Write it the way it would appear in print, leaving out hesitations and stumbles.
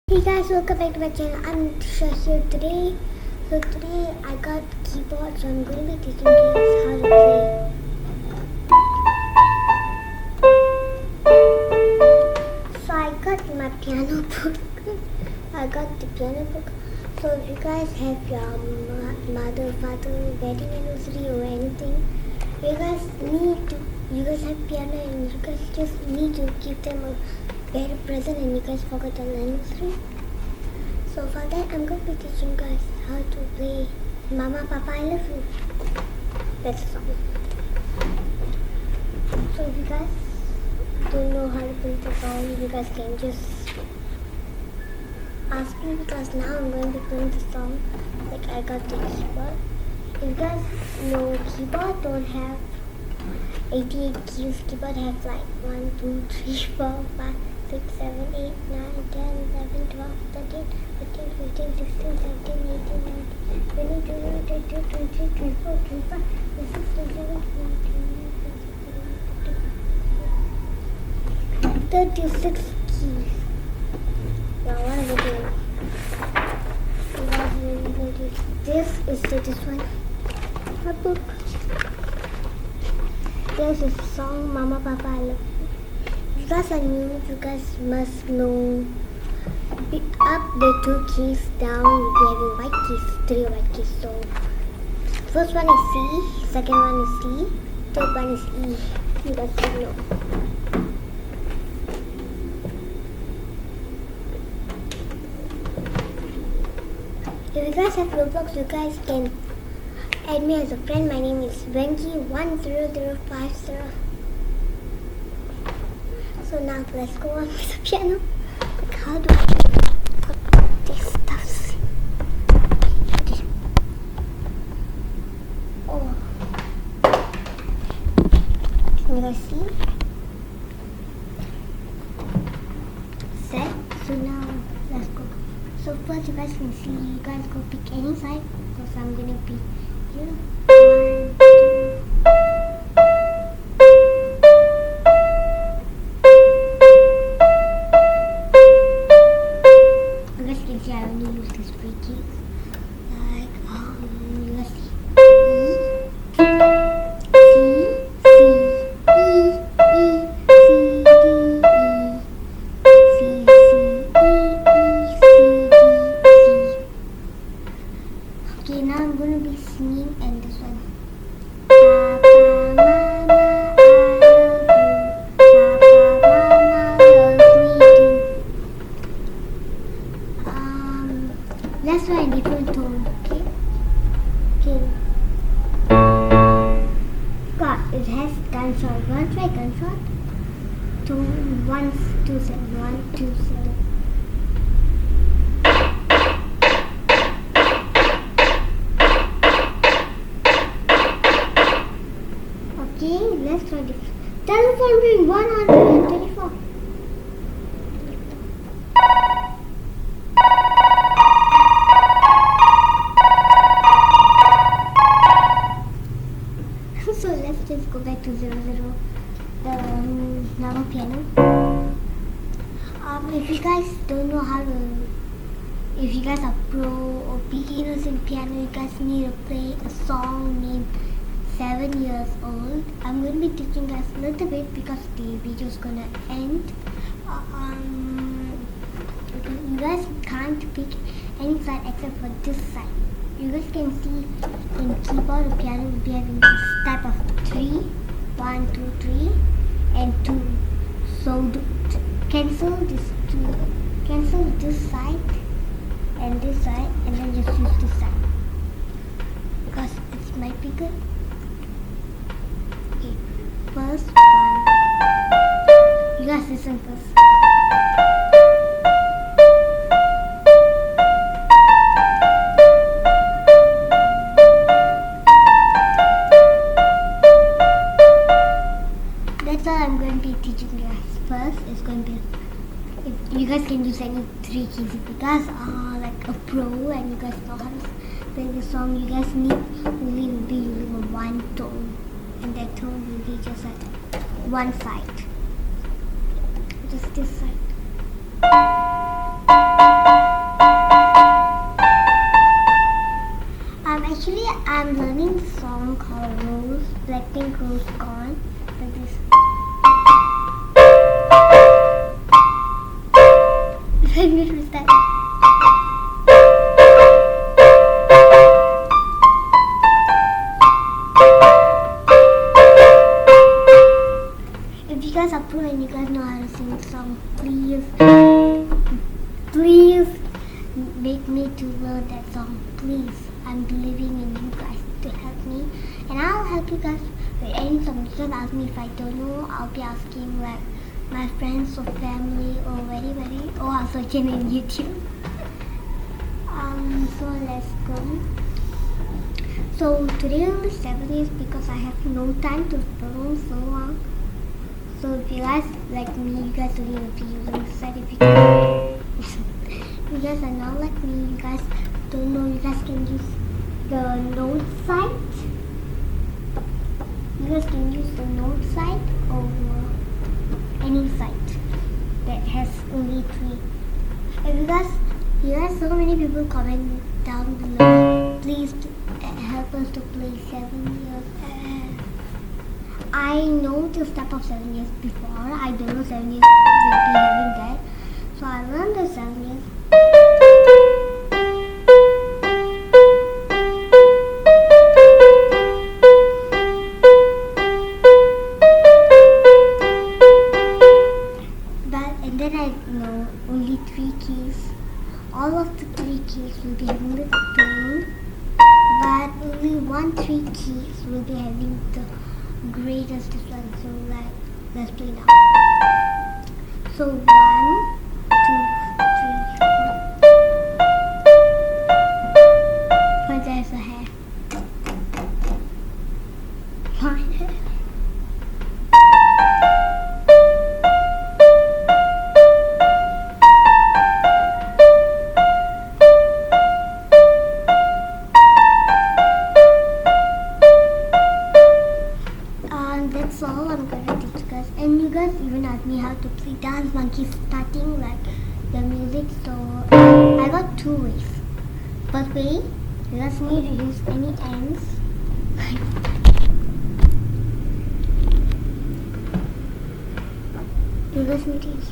Hey guys, welcome back to my channel. I'm Mithissha here today. So today I got keyboard, so I'm going to be teaching you guys how to play. So I got my piano book. I got the piano book. So if you guys have your mother, father, wedding anniversary or anything, you guys have piano and you guys just need to give them a better present and you guys forgot an anniversary. So for that I'm going to be teaching you guys how to play Mama Papa I Love You. That's the song. So if you guys don't know how to play the song, you guys can just ask me because now I'm going to be playing the song. Like I got the keyboard. If you guys know keyboard don't have 88 keys, keyboard have like 1, 2, 3, 4, 5, 6, 7, 8, 9, 10, 11, 12, 13, 14, 15, 16, 17, 18, 19, 20, 21, 22, 23, 24, 25, 26, 27, 28, 36 keys. Now what are we doing? This is this one. My book. There's a song Mama Papa I Love You. If you guys are new, you guys must know up the 2 keys, down we're having white keys, 3 white keys. So first one is C, second one is C, third one is E. You guys should know. If you guys have Roblox, you guys can add me as a friend. My name is Benji10050. So now let's go on with the piano. Like how do I put this stuff? Okay. Oh. Can you guys see? Set. So now let's go. So first you guys can see, you guys go pick any side. So I'm gonna pick here. 1, 2. I only use these 3 keys. Like, let's see. E, C, C, E, C, D, E. Okay, now I'm going to be singing and this one. Papa, Mama, I love you. Let's try a different tone, okay? Okay. God, it has gunshot. Want to try gunshot? 1, 2, 7. 1, 2, 7. Okay, let's try this. Telephone ring 134. So let's just go back to 00, the normal piano. If you guys don't know how to, if you guys are pro or beginners in piano, you guys need to play a song named 7 Years Old. I'm going to be teaching guys a little bit because the video is going to end. You guys can't pick any side except for this side. You guys can see in keyboard or piano we'll be having this type of 3, 1, 2, 3 and 2. So cancel this side and this side and then just use this side because it might be good. Okay, first one. You guys listen first. That's all I'm going to be teaching you guys. First is going to be, if you guys can use any 3 keys. If you guys are like a pro and you guys know how to play the song, you guys need only will be using a 1 tone, and that tone will be just at one side, just this side. everything goes gone. Like this. Let me restart. If you guys are pro and you guys know how to sing a song, please make me to learn that song. Please, I'm believing in you guys to help me, and I'll help you guys with any song. You can ask me if I don't know. I'll be asking like my friends or family or or I'll search it in YouTube. So let's go. So today only 7 years because I have no time to film so long. So if you guys like me, you guys don't need to be using the site. If you guys are not like me, you guys don't know, you guys can use the note site. You guys can use the note site or any site that has only 3. If you guys so many people comment down below, please help us to play 7 years. I know the step of 7 years before. I don't know 7 years will be having that. So I learned the 7 years. And then I know only 3 keys. All of the 3 keys will be having the tone, but only 3 keys will be having the greatest difference. So let's play now. So 1, 2, 3, 4. But there's a hair. That's all I'm gonna teach you guys. And you guys even asked me how to play Dance Monkey starting like the music. So I got 2 ways. First way, you guys need to use any ends. You guys need to use